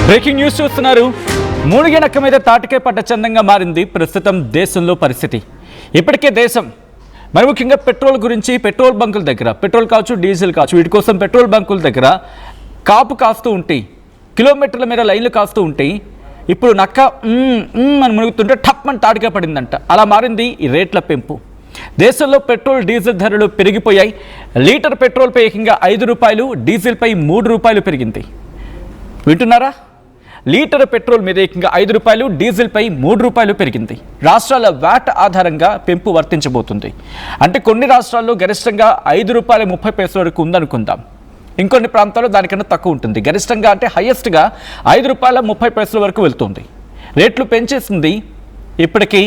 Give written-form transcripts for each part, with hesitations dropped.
Breaking news చూస్తున్నారు. మూడిగనక్క మీద తాటికే పడ్డ చందంగా మారింది ప్రస్తుతం దేశంలో పరిస్థితి. ఇప్పటికే దేశం మరి ముఖ్యంగా పెట్రోల్ గురించి పెట్రోల్ బంకుల దగ్గర పెట్రోల్ కావచ్చు డీజిల్ కావచ్చు వీటి కోసం పెట్రోల్ బంకుల దగ్గర కాపు కాస్తూ ఉంటాయి, కిలోమీటర్ల మేర లైన్లు కాస్తూ ఉంటాయి. ఇప్పుడు నక్క అని మునుగుతుంటే టప్ అని తాటికే పడిందంట. అలా మారింది ఈ రేట్ల పెంపు. దేశంలో పెట్రోల్ డీజిల్ ధరలు పెరిగిపోయాయి. లీటర్ పెట్రోల్పై ఏకంగా 5 రూపాయలు, డీజిల్పై 3 రూపాయలు పెరిగింది. వింటున్నారా? లీటర్ పెట్రోల్ మీద ఏకంగా 5 రూపాయలు, డీజిల్పై 3 రూపాయలు పెరిగింది. రాష్ట్రాల వ్యాట్ ఆధారంగా పెంపు వర్తించబోతుంది. అంటే కొన్ని రాష్ట్రాల్లో గరిష్టంగా 5 రూపాయల 30 పైసల వరకు ఉందనుకుందాం. ఇంకొన్ని ప్రాంతాల్లో దానికన్నా తక్కువ ఉంటుంది. గరిష్టంగా అంటే హైయెస్ట్గా 5 రూపాయల 30 పైసల వరకు వెళ్తుంది. రేట్లు పెంచేసింది ఇప్పటికీ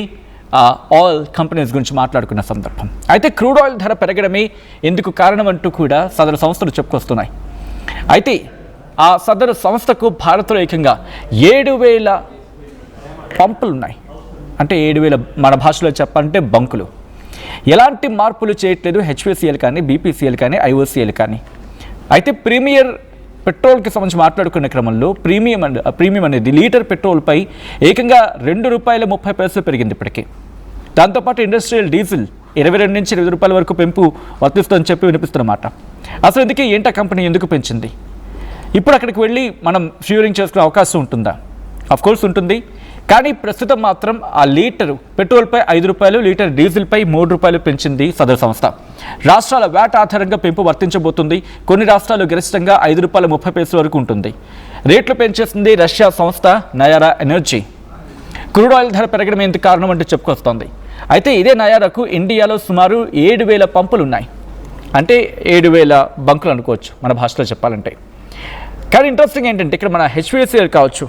ఆయిల్ కంపెనీస్ గురించి మాట్లాడుకున్న సందర్భం. అయితే క్రూడ్ ఆయిల్ ధర పెరగడమే ఎందుకు కారణం అంటూ కూడా సదరు సంస్థలు చెప్పుకొస్తున్నాయి. అయితే ఆ సదరు సంస్థకు భారత్లో ఏకంగా 7,000 పంపులు ఉన్నాయి. అంటే 7,000 మన భాషలో చెప్పాలంటే బంకులు. ఎలాంటి మార్పులు చేయట్లేదు హెచ్పిసిఎల్ కానీ, బీపీసీఎల్ కానీ, ఐఓసీఎల్ కానీ. అయితే ప్రీమియర్ పెట్రోల్కి సంబంధించి మాట్లాడుకునే క్రమంలో ప్రీమియం అనేది లీటర్ పెట్రోల్పై ఏకంగా 2 రూపాయల 30 పైసలు పెరిగింది ఇప్పటికీ. దాంతోపాటు ఇండస్ట్రియల్ డీజిల్ 22 నుంచి 20 రూపాయల వరకు పెంపు వర్తిస్తుందని చెప్పి వినిపిస్తున్నమాట. అసలు ఇందుకే ఏంటా కంపెనీ ఎందుకు పెంచింది? ఇప్పుడు అక్కడికి వెళ్ళి మనం ఫ్యూరింగ్ చేసుకునే అవకాశం ఉంటుందా? అఫ్కోర్స్ ఉంటుంది. కానీ ప్రస్తుతం మాత్రం ఆ లీటరు పెట్రోల్పై 5 రూపాయలు, లీటర్ డీజిల్పై 3 రూపాయలు పెంచింది సదరు సంస్థ. రాష్ట్రాల వ్యాట్ ఆధారంగా పెంపు వర్తించబోతుంది. కొన్ని రాష్ట్రాలు గరిష్టంగా 5 రూపాయల 30 పైసల వరకు ఉంటుంది. రేట్లు పెంచేస్తుంది రష్యా సంస్థ నయారా ఎనర్జీ. క్రూడ్ ఆయిల్ ధర పెరగడం ఎందుకు కారణం అంటూ చెప్పుకొస్తోంది. అయితే ఇదే నయారాకు ఇండియాలో సుమారు 7,000 పంపులు ఉన్నాయి. అంటే 7,000 బంకులు అనుకోవచ్చు మన భాషలో చెప్పాలంటే. కానీ ఇంట్రెస్టింగ్ ఏంటంటే ఇక్కడ మన హెచ్పిసిఎల్ కావచ్చు,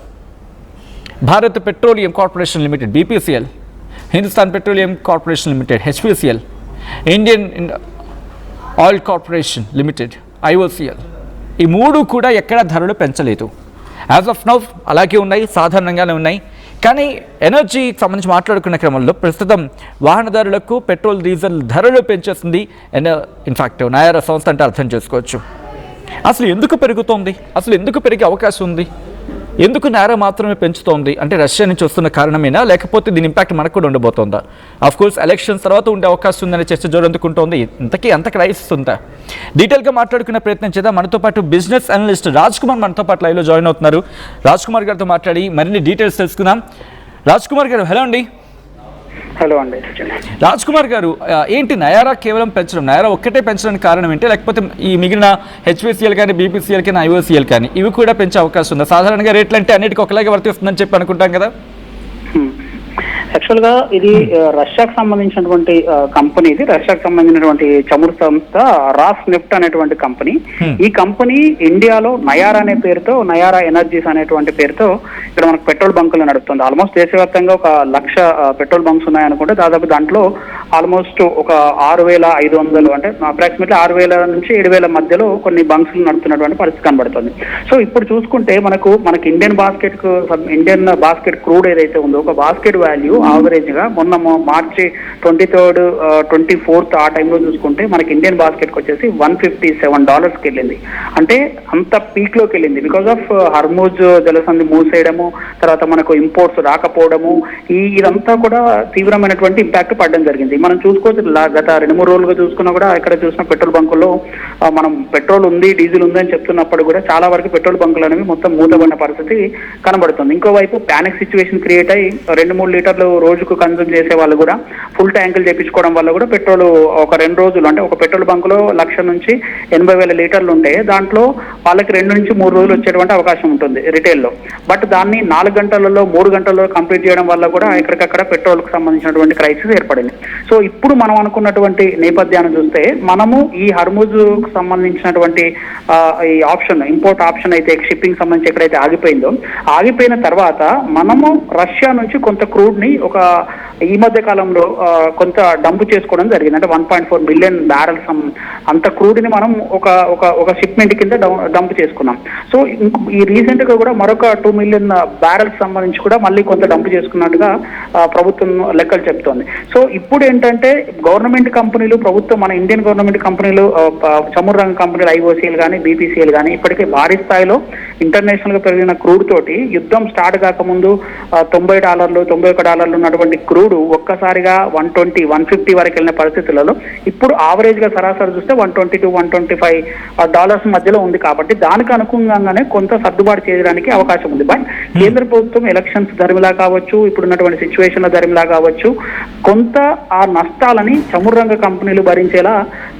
Bharat petroleum corporation limited BPCL, Hindustan petroleum corporation limited HPCL, Indian oil corporation limited IOCL, ఈ 3 కూడా ఎక్కడ ధరలు పెంచలేదు. యాజ్ ఆఫ్ నౌ అలాగే ఉన్నాయి, సాధారణంగానే ఉన్నాయి. కానీ ఎనర్జీకి సంబంధించి మాట్లాడుకునే క్రమంలో ప్రస్తుతం వాహనదారులకు పెట్రోల్ డీజిల్ ధరలు పెంచేస్తుంది ఇన్ఫాక్ట్ నయారా సంస్థ అంటే అర్థం చేసుకోవచ్చు. అసలు ఎందుకు పెరుగుతోంది? అసలు ఎందుకు పెరిగే అవకాశం ఉంది? ఎందుకు నయారా మాత్రమే పెంచుతోంది? అంటే రష్యా నుంచి వస్తున్న కారణమేనా, లేకపోతే దీని ఇంపాక్ట్ మనకు కూడా ఉండబోతోందా? ఆఫ్కోర్స్ ఎలక్షన్స్ తర్వాత ఉండే అవకాశం ఉందనే చర్చ జోరందుకుంటోంది. ఇంతకీ అంత క్రైసిస్ ఉందా? డీటెయిల్గా మాట్లాడుకునే ప్రయత్నం చేద్దాం. మనతో పాటు బిజినెస్ అనలిస్ట్ రాజ్ కుమార్ మనతో పాటు లైవ్లో జాయిన్ అవుతున్నారు. రాజ్ కుమార్ గారితో మాట్లాడి మరిన్ని డీటెయిల్స్ తెలుసుకుందాం. రాజ్ కుమార్ గారు, హలో అండి. హలో అండి. రాజ్ కుమార్ గారు, ఏంటి నయారా కేవలం పెంచడం, నయారా ఒక్కటే పెంచడానికి కారణం ఏంటి? లేకపోతే ఈ మిగిలిన హెచ్పిసిఎల్ కానీ, బీపీసీఎల్ కానీ, ఐఓసీఎల్ కానీ ఇవి కూడా పెంచే అవకాశం ఉందా? సాధారణంగా రేట్లు అంటే అన్నిటికీ ఒకలాగే వర్తిస్తుందని చెప్పి అనుకుంటాం కదా. యాక్చువల్ గా ఇది రష్యాకు సంబంధించినటువంటి కంపెనీ. ఇది రష్యాకు సంబంధించినటువంటి చమురు సంస్థ రాస్ నెఫ్ట్ అనేటువంటి కంపెనీ. ఈ కంపెనీ ఇండియాలో నయారా అనే పేరుతో, నయారా ఎనర్జీస్ అనేటువంటి పేరుతో ఇక్కడ మనకు పెట్రోల్ బంకులు నడుపుతుంది. ఆల్మోస్ట్ దేశవ్యాప్తంగా 1,00,000 పెట్రోల్ బంక్స్ ఉన్నాయనుకుంటే దాదాపు దాంట్లో ఆల్మోస్ట్ ఒక 6,500 అంటే అప్రాక్సిమేట్లీ 6,000 నుంచి 7,000 మధ్యలో కొన్ని బంక్స్ నడుపుతున్నటువంటి పరిస్థితి కనబడుతుంది. సో ఇప్పుడు చూసుకుంటే మనకి ఇండియన్ బాస్కెట్ క్రూడ్ ఏదైతే ఉందో, ఒక బాస్కెట్ వాల్యూ ఆవరేజ్ గా మొన్న మార్చి 23rd 24th ఆ టైంలో చూసుకుంటే మనకి ఇండియన్ బాస్కెట్కి వచ్చేసి $157 వెళ్ళింది. అంటే అంత పీక్ లోకి వెళ్ళింది. బికాస్ ఆఫ్ హర్మూజ్ జలసంధి మూసేయడము, తర్వాత మనకు ఇంపోర్ట్స్ రాకపోవడము, ఇదంతా కూడా తీవ్రమైనటువంటి ఇంపాక్ట్ పడడం జరిగింది. మనం చూసుకోవచ్చు గత 2-3 రోజులుగా చూసుకున్నా కూడా ఇక్కడ చూసిన పెట్రోల్ బంకుల్లో మనం పెట్రోల్ ఉంది, డీజిల్ ఉంది అని చెప్తున్నప్పుడు కూడా చాలా వరకు పెట్రోల్ బంకులు అనేవి మొత్తం మూతబడిన పరిస్థితి కనబడుతుంది. ఇంకోవైపు ప్యానిక్ సిచ్యువేషన్ క్రియేట్ అయ్యి 2-3 లీటర్లు రోజుకు కన్జ్యూమ్ చేసే వాళ్ళు కూడా ఫుల్ ట్యాంకులు చేపించుకోవడం వల్ల కూడా పెట్రోల్ ఒక 2 రోజులు అంటే ఒక పెట్రోల్ బంకులో 1,00,000 నుంచి 80,000 లీటర్లు ఉంటాయి. దాంట్లో వాళ్ళకి 2 నుంచి 3 రోజులు వచ్చేటువంటి అవకాశం ఉంటుంది రిటైల్లో. బట్ దాన్ని 4 గంటలలో 3 గంటల్లో కంప్లీట్ చేయడం వల్ల కూడా ఎక్కడికక్కడ పెట్రోల్కి సంబంధించినటువంటి క్రైసిస్ ఏర్పడింది. సో ఇప్పుడు మనం అనుకున్నటువంటి నేపథ్యాన్ని చూస్తే మనము ఈ హర్మూజ్కు సంబంధించినటువంటి ఈ ఆప్షన్, ఇంపోర్ట్ ఆప్షన్ అయితే షిప్పింగ్ సంబంధించి ఎక్కడైతే ఆగిపోయిన తర్వాత మనము రష్యా నుంచి కొంత క్రూడ్ ని ఒక ఈ మధ్య కాలంలో కొంత డంప్ చేసుకోవడం జరిగింది. అంటే 1.4 మిలియన్ బ్యారెల్స్ అంత క్రూడ్ని మనం ఒక షిప్మెంట్ కింద డంప్ చేసుకున్నాం. సో ఈ రీసెంట్ గా కూడా మరొక 2 మిలియన్ బ్యారెల్స్ సంబంధించి కూడా మళ్ళీ కొంత డంప్ చేసుకున్నట్టుగా ప్రభుత్వం లెక్కలు చెప్తోంది. సో ఇప్పుడు ఏంటంటే గవర్నమెంట్ కంపెనీలు, ప్రభుత్వం మన ఇండియన్ గవర్నమెంట్ కంపెనీలు, చమురు రంగ కంపెనీలు ఐఓసీఎల్ కానీ బీపీసీఎల్ కానీ ఇప్పటికే భారీ స్థాయిలో ఇంటర్నేషనల్ గా పెరిగిన క్రూడ్ తోటి యుద్ధం స్టార్ట్ కాకముందు $90, $91 ఉన్నటువంటి క్రూడ్ ఒక్కసారిగా 120, 150 వరకు వెళ్ళిన పరిస్థితులలో ఇప్పుడు ఆవరేజ్ గా సరాసరి చూస్తే $120 to $125 మధ్యలో ఉంది. కాబట్టి దానికి అనుగుణంగానే కొంత సర్దుబాటు చేయడానికి అవకాశం ఉంది. బట్ కేంద్ర ప్రభుత్వం ఎలక్షన్స్ ధర్మిలా కావచ్చు, ఇప్పుడున్నటువంటి సిచ్యువేషన్ల ధర్మిలా కావచ్చు, కొంత ఆ నష్టాలని చమురు రంగ కంపెనీలు భరించేలా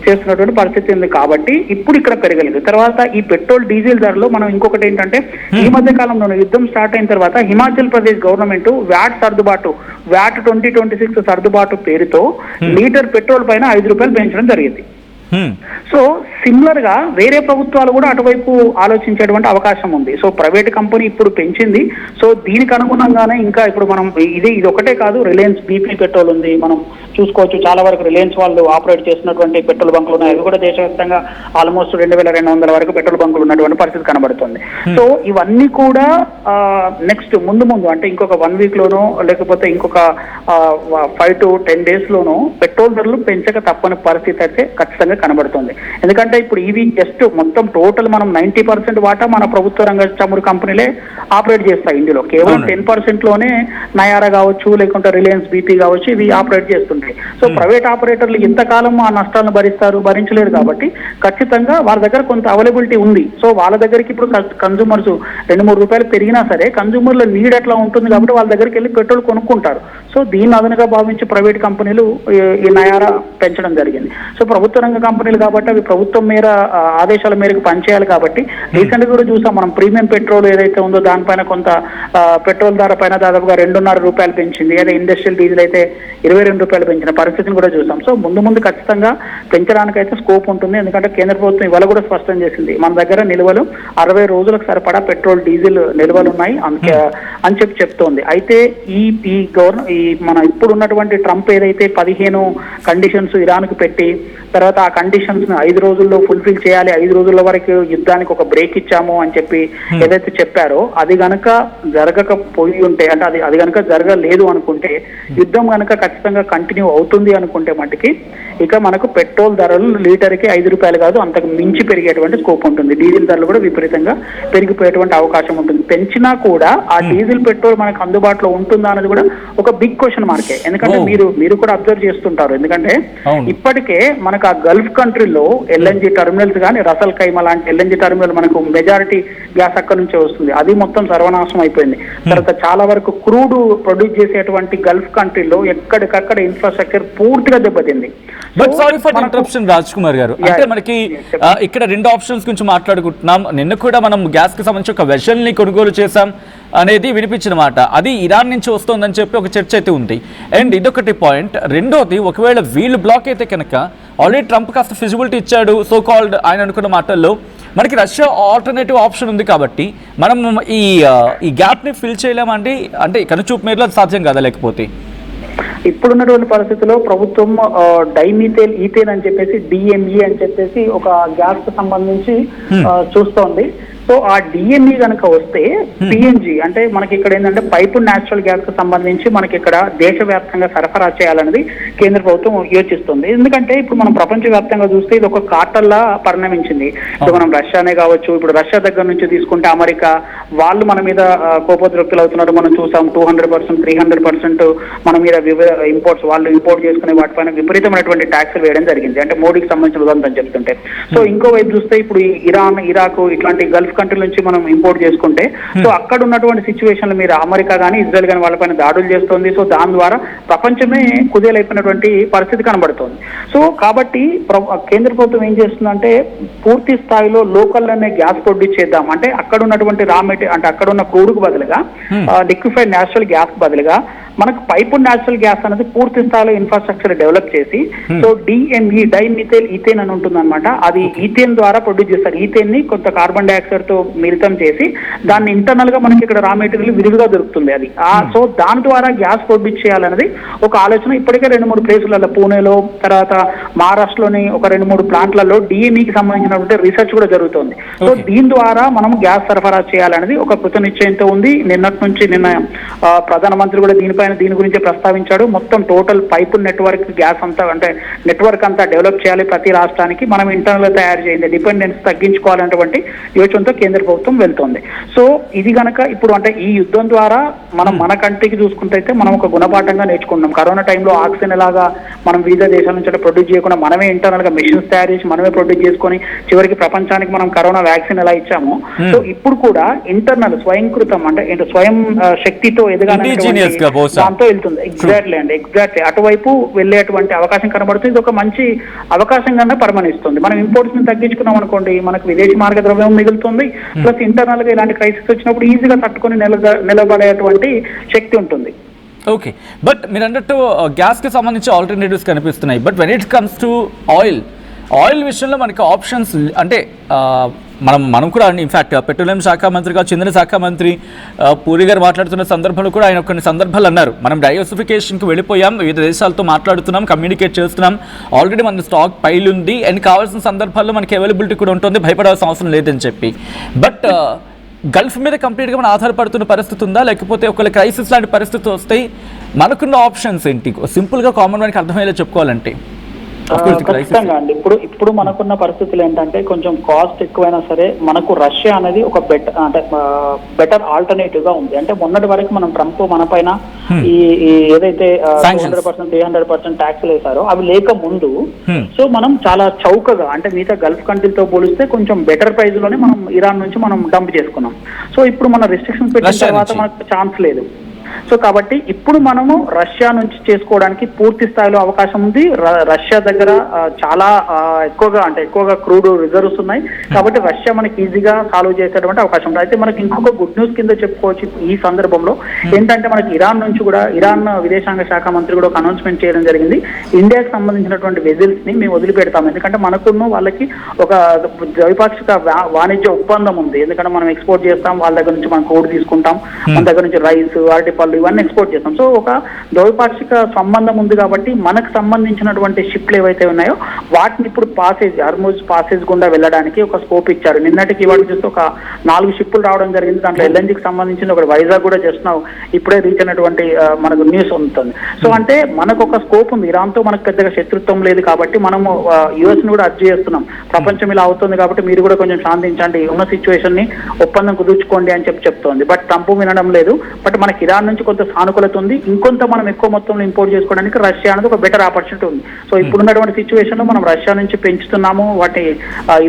చేస్తున్నటువంటి పరిస్థితి ఉంది. కాబట్టి ఇప్పుడు ఇక్కడ పెరగలేదు. తర్వాత ఈ పెట్రోల్ డీజిల్ ధరలో మనం ఇంకొకటి ఏంటంటే ఈ మధ్య కాలంలో యుద్ధం స్టార్ట్ అయిన తర్వాత హిమాచల్ ప్రదేశ్ గవర్నమెంట్ వ్యాట్ 2026 సర్దుబాటు పేరుతో లీటర్ పెట్రోల్ పైన ₹5 పెంచడం జరిగింది. సో సిమిలర్ గా వేరే ప్రభుత్వాలు కూడా అటువైపు ఆలోచించేటువంటి అవకాశం ఉంది. సో ప్రైవేట్ కంపెనీ ఇప్పుడు పెంచింది. సో దీనికి అనుగుణంగానే ఇంకా ఇప్పుడు మనం ఇది ఒకటే కాదు, రిలయన్స్ బీపీ పెట్రోల్ ఉంది, మనం చూసుకోవచ్చు. చాలా వరకు రిలయన్స్ వాళ్ళు ఆపరేట్ చేసినటువంటి పెట్రోల్ బంకులు ఉన్నాయి. అవి కూడా దేశవ్యాప్తంగా ఆల్మోస్ట్ 2200 వరకు పెట్రోల్ బంకులు ఉన్నటువంటి పరిస్థితి కనబడుతుంది. సో ఇవన్నీ కూడా నెక్స్ట్ ముందు అంటే ఇంకొక 1 వీక్ లోనో లేకపోతే ఇంకొక 5 to 10 days లోనో పెట్రోల్ ధరలు పెంచక తప్పని పరిస్థితి అయితే ఖచ్చితంగా కనబడుతుంది. ఎందుకంటే ఇప్పుడు ఇవి జస్ట్ మొత్తం టోటల్ మనం 90% వాటా మన ప్రభుత్వ రంగ చమురు కంపెనీలే ఆపరేట్ చేస్తాయి. ఇందులో కేవలం 10% లోనే నయారా కావచ్చు, లేకుంటే రిలయన్స్ బీపీ కావచ్చు, ఇవి ఆపరేట్ చేస్తుంటాయి. సో ప్రైవేట్ ఆపరేటర్లు ఎంతకాలం ఆ నష్టాలను భరించలేరు. కాబట్టి ఖచ్చితంగా వాళ్ళ దగ్గర కొంత అవైలబిలిటీ ఉంది. సో వాళ్ళ దగ్గరికి ఇప్పుడు కన్జ్యూమర్స్ ₹2-3 పెరిగినా సరే కన్జ్యూమర్ల నీడ్ ఎట్లా ఉంటుంది కాబట్టి వాళ్ళ దగ్గరికి వెళ్ళి పెట్రోల్ కొనుక్కుంటారు. సో దీన్ని అదనంగా భావించి ప్రైవేట్ కంపెనీలు ఈ నయారా పెంచడం జరిగింది. సో ప్రభుత్వ రంగ కంపెనీలు కాబట్టి అవి ప్రభుత్వం మేర ఆదేశాల మేరకు పనిచేయాలి. కాబట్టి రీసెంట్ గా కూడా చూసాం మనం, ప్రీమియం పెట్రోల్ ఏదైతే ఉందో దానిపైన కొంత పెట్రోల్ ధర పైన దాదాపుగా ₹2.5 పెంచింది. అదే ఇండస్ట్రియల్ డీజిల్ అయితే ₹22 పెంచిన పరిస్థితిని కూడా చూసాం. సో ముందు ఖచ్చితంగా పెంచడానికైతే స్కోప్ ఉంటుంది. ఎందుకంటే కేంద్ర ప్రభుత్వం ఇవాళ కూడా స్పష్టం చేసింది, మన దగ్గర నిల్వలు 60 రోజులకు సరిపడా పెట్రోల్ డీజిల్ నిల్వలు ఉన్నాయి అని చెప్తోంది. అయితే ఈ మన ఇప్పుడు ఉన్నటువంటి ట్రంప్ ఏదైతే 15 కండిషన్స్ ఇరాన్కు పెట్టి తర్వాత ఆ కండిషన్స్ ను 5 రోజుల్లో ఫుల్ఫిల్ చేయాలి, 5 రోజుల వరకు యుద్ధానికి ఒక బ్రేక్ ఇచ్చాము అని చెప్పి ఏదైతే చెప్పారో అది గనక జరగకపోయి ఉంటే, అంటే అది గనక జరగలేదు అనుకుంటే, యుద్ధం గనక ఖచ్చితంగా కంటిన్యూ అవుతుంది అనుకుంటే మటుకి ఇక మనకు పెట్రోల్ ధరలు లీటర్కి ₹5 కాదు అంతకు మించి పెరిగేటువంటి స్కోప్ ఉంటుంది. డీజిల్ ధరలు కూడా విపరీతంగా పెరిగిపోయేటువంటి అవకాశం ఉంటుంది. పెంచినా కూడా ఆ డీజిల్ పెట్రోల్ మనకు అందుబాటులో ఉంటుందా అనేది కూడా ఒక బిగ్ క్వశ్చన్ మార్కే. ఎందుకంటే మీరు కూడా అబ్జర్వ్ చేస్తుంటారు. ఎందుకంటే ఇప్పటికే మనకు ఆ గల్ఫ్ కంట్రీలో ఎల్ఎన్జి టెర్మినల్స్ కానీ, రసల్ ఖైమా లాంటి ఎల్ఎన్జి టెర్మినల్ మనకు మెజారిటీ గ్యాస్ అక్కడ నుంచే వస్తుంది. అది మొత్తం సర్వనాశనం అయిపోయింది. తర్వాత చాలా వరకు క్రూడ్ ప్రొడ్యూస్ చేసేటువంటి గల్ఫ్ కంట్రీలో ఎక్కడికక్కడ ఇన్ఫ్రాస్ట్రక్చర్ పూర్తిగా దెబ్బతింది. But sorry for interruption Raj Kumar గారు, అంటే మనకి ఇక్కడ 2 ఆప్షన్స్ గురించి మాట్లాడుకుంటున్నాం. నిన్న కూడా మనం గ్యాస్ కి సంబంధించి ఒక వెసల్ ని కొనుగోలు చేశాం అనేది వినిపించిన మాట, అది ఇరాన్ నుంచి వస్తుందని చెప్పి ఒక చర్చ అయితే ఉంది. అండ్ ఇదొకటి పాయింట్. రెండోది, ఒకవేళ వీళ్ళు బ్లాక్ అయితే కనుక ఆల్రెడీ ట్రంప్ కాస్త ఫిజిబిలిటీ ఇచ్చాడు, సో కాల్డ్ ఆయన అనుకున్న మాటల్లో మనకి రష్యా ఆల్టర్నేటివ్ ఆప్షన్ ఉంది. కాబట్టి మనం ఈ గ్యాప్ని ఫిల్ చేయలేమండి, అంటే కనుచూపు మేరలో సాధ్యం కదా. లేకపోతే ఇప్పుడున్నటువంటి పరిస్థితుల్లో ప్రభుత్వం ఈథేన్ అని చెప్పేసి DME అని చెప్పేసి ఒక గ్యాస్ కు సంబంధించి చూస్తోంది. సో ఆ డిఎంఈ కనుక వస్తే పిఎన్జి అంటే మనకి ఇక్కడ ఏంటంటే పైపు న్యాచురల్ గ్యాస్ కు సంబంధించి మనకి ఇక్కడ దేశవ్యాప్తంగా సరఫరా చేయాలనేది కేంద్ర ప్రభుత్వం యోచిస్తుంది. ఎందుకంటే ఇప్పుడు మనం ప్రపంచవ్యాప్తంగా చూస్తే ఇది ఒక కార్టల్లా పరిణమించింది. ఇప్పుడు మనం రష్యానే కావచ్చు, ఇప్పుడు రష్యా దగ్గర నుంచి తీసుకుంటే అమెరికా వాళ్ళు మన మీద కోపోద్రిక్తులు అవుతున్నారు. మనం చూసాం 200%, 300% మన మీద ఇంపోర్ట్స్ వాళ్ళు ఇంపోర్ట్ చేసుకునే వాటిపైన విపరీతమైనటువంటి ట్యాక్స్లు వేయడం జరిగింది. అంటే మోడీకి సంబంధించిన ఉదాహరణ చెప్తుంటే. సో ఇంకో వైపు చూస్తే ఇప్పుడు ఇరాన్, ఇరాక్ ఇట్లాంటి గల్ఫ్ కంట్రీ నుంచి మనం ఇంపోర్ట్ చేసుకుంటే సో అక్కడ ఉన్నటువంటి సిచ్యువేషన్ల మీద అమెరికా కానీ ఇజ్రాయెల్ కానీ వాళ్ళపైన దాడులు చేస్తుంది. సో దాని ద్వారా ప్రపంచమే కుదేలైపోయినటువంటి పరిస్థితి కనబడుతుంది. సో కాబట్టి కేంద్ర ప్రభుత్వం ఏం చేస్తుందంటే పూర్తి స్థాయిలో లోకల్లోనే గ్యాస్ ప్రొడ్యూస్ చేద్దాం అంటే అక్కడ ఉన్నటువంటి రా మెటీరియల్ అంటే అక్కడ ఉన్న క్రూడ్కు బదులుగా లిక్విఫైడ్ న్యాచురల్ గ్యాస్ బదులుగా మనకు పైపు న్యాచురల్ గ్యాస్ అనేది పూర్తి స్థాయిలో ఇన్ఫ్రాస్ట్రక్చర్ డెవలప్ చేసి సో డిఎంఈ డైమిథైల్ ఈథేన్ అని ఉంటుంది అనమాట. అది ఈథేన్ ద్వారా ప్రొడ్యూస్ చేస్తారు. ఈథేన్ ని కొంత కార్బన్ డైఆక్సైడ్ తో మిళితం చేసి దాన్ని ఇంటర్నల్ గా మనకి ఇక్కడ రా మెటీరియల్ విరివిగా దొరుకుతుంది. అది సో దాని ద్వారా గ్యాస్ ప్రొడ్యూస్ చేయాలనేది ఒక ఆలోచన. ఇప్పటికే 2-3 ప్లేసులలో పూణేలో, తర్వాత మహారాష్ట్రలోని ఒక 2-3 ప్లాంట్లలో డిఎంఈకి సంబంధించినటువంటి రీసెర్చ్ కూడా జరుగుతుంది. సో దీని ద్వారా మనం గ్యాస్ సరఫరా చేయాలనేది ఒక కృత నిశ్చయంతో ఉంది. నిన్న ప్రధానమంత్రి కూడా దీని గురించి ప్రస్తావించాడు. మొత్తం టోటల్ పైపు నెట్వర్క్ గ్యాస్ అంతా అంటే నెట్వర్క్ అంతా డెవలప్ చేయాలి ప్రతి రాష్ట్రానికి, మనం ఇంటర్నల్ గా తయారు చేయండి, డిపెండెన్స్ తగ్గించుకోవాలనేటువంటి యోచనతో కేంద్ర ప్రభుత్వం వెళ్తోంది. సో ఇది గనక ఇప్పుడు అంటే ఈ యుద్ధం ద్వారా మనం మన కంట్రీకి చూసుకుంటే మనం ఒక గుణపాఠంగా నేర్చుకుంటున్నాం. కరోనా టైంలో ఆక్సిజన్ ఎలాగా మనం వివిధ దేశాల నుంచి ప్రొడ్యూస్ చేయకుండా మనమే ఇంటర్నల్ గా మెషిన్స్ తయారు చేసి మనమే ప్రొడ్యూస్ చేసుకొని చివరికి ప్రపంచానికి మనం కరోనా వ్యాక్సిన్ ఎలా ఇచ్చామో, సో ఇప్పుడు కూడా ఇంటర్నల్ స్వయంకృతం అంటే స్వయం శక్తితో దాంతో వెళ్తుంది. ఎగ్జాక్ట్లీ అటువైపు వెళ్ళేటువంటి అవకాశం కనబడుతుంది. ఇది ఒక మంచి అవకాశంగానే పరిగణిస్తుంది. మనం ఇంపోర్ట్స్ ని తగ్గించుకున్నాం అనుకోండి, మనకు విదేశీ మార్గ ద్రవ్యం మిగులుతుంది, ప్లస్ ఇంటర్నల్ గా ఇలాంటి క్రైసిస్ వచ్చినప్పుడు ఈజీగా తట్టుకొని నిలబడేటువంటి శక్తి ఉంటుంది. ఓకే, బట్ మీరు అన్నట్టు గ్యాస్కి సంబంధించి ఆల్టర్నేటివ్స్ కనిపిస్తున్నాయి. But when it comes to oil విషయంలో మనకి ఆప్షన్స్ అంటే మనం కూడా ఇన్ఫ్యాక్ట్ పెట్రోలియం శాఖ మంత్రిగా చెందిన శాఖ మంత్రి పూరి గారు మాట్లాడుతున్న సందర్భంలో కూడా ఆయన కొన్ని సందర్భాలు అన్నారు, మనం డైవర్సిఫికేషన్కి వెళ్ళిపోయాం, వివిధ దేశాలతో మాట్లాడుతున్నాం, కమ్యూనికేట్ చేస్తున్నాం, ఆల్రెడీ మన స్టాక్ పైలు ఉంది అండ్ కావాల్సిన సందర్భాల్లో మనకి అవైలబిలిటీ కూడా ఉంటుంది, భయపడాల్సిన అవసరం లేదని చెప్పి. బట్ గల్ఫ్ మీద కంప్లీట్గా మనం ఆధారపడుతున్న పరిస్థితి ఉందా, లేకపోతే ఒకవేళ క్రైసిస్ లాంటి పరిస్థితి వస్తే మనకున్న ఆప్షన్స్ ఏంటి? సింపుల్గా కామన్ మ్యాన్కి అర్థమయ్యేలా చెప్పుకోవాలంటే ఖచ్చితంగా అండి. ఇప్పుడు మనకున్న పరిస్థితులు ఏంటంటే కొంచెం కాస్ట్ ఎక్కువైనా సరే మనకు రష్యా అనేది ఒక బెటర్ ఆల్టర్నేటివ్ గా ఉంది. అంటే మొన్నటి వరకు మనం ట్రంప్ మన పైన ఈ ఏదైతే 200%, 300% ట్యాక్స్లు వేశారో అవి లేక ముందు సో మనం చాలా చౌకగా అంటే మిగతా గల్ఫ్ కంట్రీలతో పోలిస్తే కొంచెం బెటర్ ప్రైస్ లోనే మనం ఇరాన్ నుంచి మనం డంప్ చేసుకున్నాం. సో ఇప్పుడు మన రిస్ట్రిక్షన్స్ పెట్టిన తర్వాత మనకు ఛాన్స్ లేదు. సో కాబట్టి ఇప్పుడు మనము రష్యా నుంచి చేసుకోవడానికి పూర్తి స్థాయిలో అవకాశం ఉంది. రష్యా దగ్గర చాలా ఎక్కువగా క్రూడ్ రిజర్వ్స్ ఉన్నాయి కాబట్టి రష్యా మనకి ఈజీగా సాల్వ్ చేసేటువంటి అవకాశం ఉంది. అయితే మనకి ఇంకొక గుడ్ న్యూస్ కింద చెప్పుకోవచ్చు ఈ సందర్భంలో ఏంటంటే మనకి ఇరాన్ విదేశాంగ శాఖ మంత్రి కూడా ఒక అనౌన్స్మెంట్ చేయడం జరిగింది. ఇండియాకి సంబంధించినటువంటి వెజిల్స్ ని మేము వదిలిపెడతాం, ఎందుకంటే మనకున్న వాళ్ళకి ఒక ద్వైపాక్షిక వాణిజ్య ఒప్పందం ఉంది. ఎందుకంటే మనం ఎక్స్పోర్ట్ చేస్తాం, వాళ్ళ దగ్గర నుంచి మనం కోడ్ తీసుకుంటాం, మన దగ్గర నుంచి రైస్, అరటిపళ్ళు ఇవన్నీ ఎక్స్పోర్ట్ చేస్తాం. సో ఒక ద్వైపాక్షిక సంబంధం ఉంది కాబట్టి మనకు సంబంధించినటువంటి షిప్లు ఏవైతే ఉన్నాయో వాటిని ఇప్పుడు హర్ముజ్ పాసేజ్ గుండా వెళ్ళడానికి ఒక స్కోప్ ఇచ్చారు. నిన్నటికి ఇవాళ చూస్తే ఒక 4 షిప్పులు రావడం జరిగింది. దాంట్లో ఎల్ఎన్జీకి సంబంధించిన ఒక వైజాగ్ కూడా జస్ట్ ఇప్పుడే రీచ్ అయినటువంటి మనకు న్యూస్ ఉంటుంది. సో అంటే మనకు ఒక స్కోప్ ఉంది. ఇరాన్తో మనకు పెద్దగా శత్రుత్వం లేదు కాబట్టి మనము యుఎస్ ని కూడా అర్జీ చేస్తున్నాం, ప్రపంచం ఇలా అవుతుంది కాబట్టి మీరు కూడా కొంచెం శాంతించండి, ఉన్న సిచ్యువేషన్ ని ఒప్పందం కుదుర్చుకోండి అని చెప్తోంది. బట్ ట్రంప్ వినడం లేదు. బట్ మనకి ఇరాన్ నుంచి కొంత సానుకూలత ఉంది. ఇంకొంత మనం ఎక్కువ మొత్తంలో ఇంపోర్ట్ చేసుకోవడానికి రష్యా అనేది ఒక బెటర్ ఆపర్చునిటీ ఉంది. సో ఇప్పుడున్నటువంటి సిచ్యువేషన్ లో మనం రష్యా నుంచి పెంచుతున్నాము, వాటి